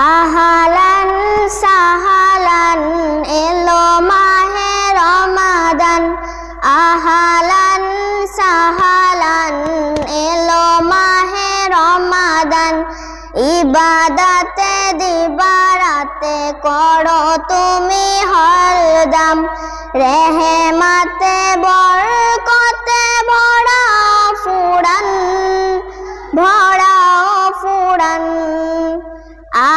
আহালান সাহালান এলো মাহে রমাদান, আহালান সাহালান এলো মাহে রমাদান। ইবাদতে দিবারাতে করো তুমি হরদম, রেহমাতে বরকতে ভরাও ফুরান, ভরাও ফুরান।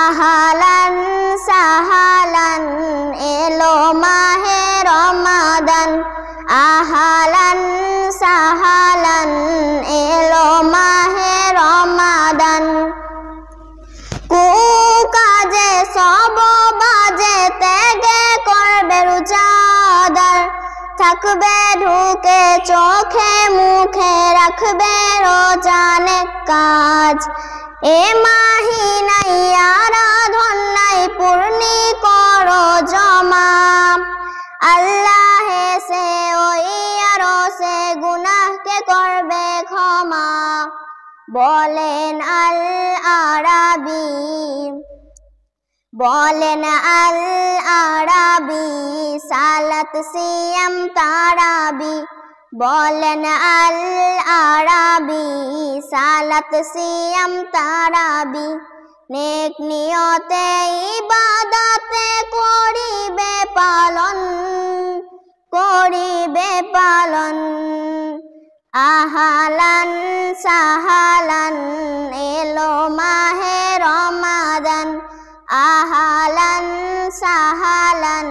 আহালান সাহালান এলো মাহে রমাদান, আহালান সাহালান এলো মাহে রমাদান। কুকাজে সব বাজে ত্যাগে করবে রোজাদার, থাকবে ঢুকে চোখে মুখে রাখবে রোজানে কাজ। এ মাহিনাই আরাধনাই পূর্ণি করো জমা, আল্লাহে সে ওই আরো সে গুনাহকে করবে ক্ষমা। বলেন আল আরাবি, বলেন আল আরাবি সালাত সিয়াম তারাবি, বলেন আল আরাবি সালাত সিয়াম তারাবি। নেক নিয়তে ইবাদতে করিবে পালন, করিবে পালন। আহালান সাহালান এলো মাহে রমাদান, আহালান সাহালান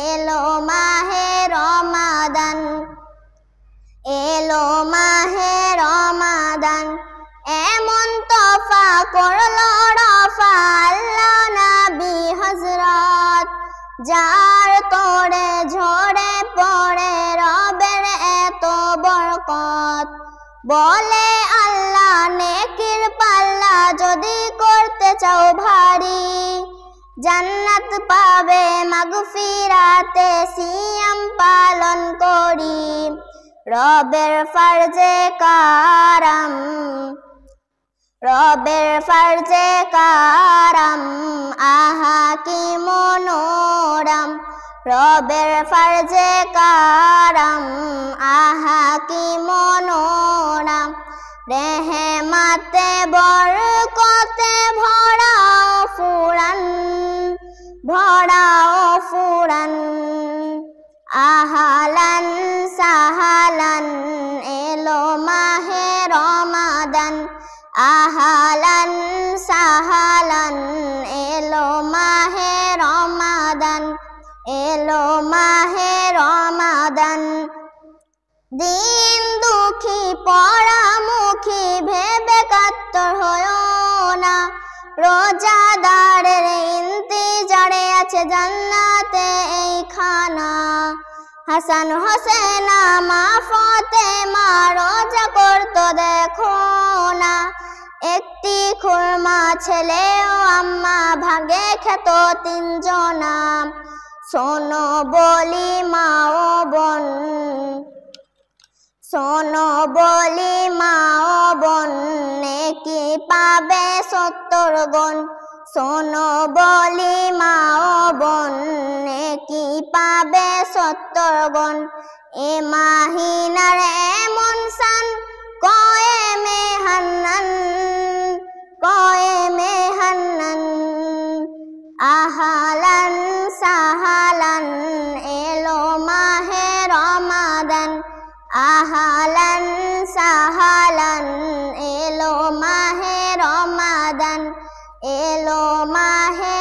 এলো মাহে রমাদান, এলো মাহে রমাদান। এমন তোফা করলো রফা আল্লাহ নবী হযরত, যার তোড়ে ঝরে পড়ে রবের এত বরকত। বলে আল্লাহ নেকির পাল্লা যদি করতে চাও ভারী, জান্নাত পাবে মাগফিরাতে সিয়াম পালন করি। রবের ফরজে কারাম, রবের ফরজে কারাম আহা কি মনোরম, রবের ফরজে কারাম আহা কি মনোরম। রেহমাতে বরকতে ভরাও ফুরান, ভরাও ফুরান। আহালান সাহালান এলো মাহে রমাদান, আহালান সাহালান এলো মাহে রমাদান, এলো মাহে রমাদান। দিন দুঃখী পরামুখী ভেবে কাত্তর হয়ো না, রোজাদারের ইন্তিজারে আছে জান্নাতে এই খানা। হাসান হোসেনা মা ফাতেমা রোজা করতো দেখো না, একটি খুরমা ছেলেও আম্মা ভাগে খেত তিনজনা। শোনো বলি মা ও বোন, শোনো বলি মা ও বোন, নেকি পাবে 70 গুণ। শোনো বলি মা ও বোন, নেকি পাবে 70 গুণ। এ মাহিনার এমন শান কয়েমে হান্নান, কয়েমে হান্নান। আহালান সাহালান এলো মাহে রমাদান, আহালান সাহালান এলো মাহে রমাদান, এলো মাহে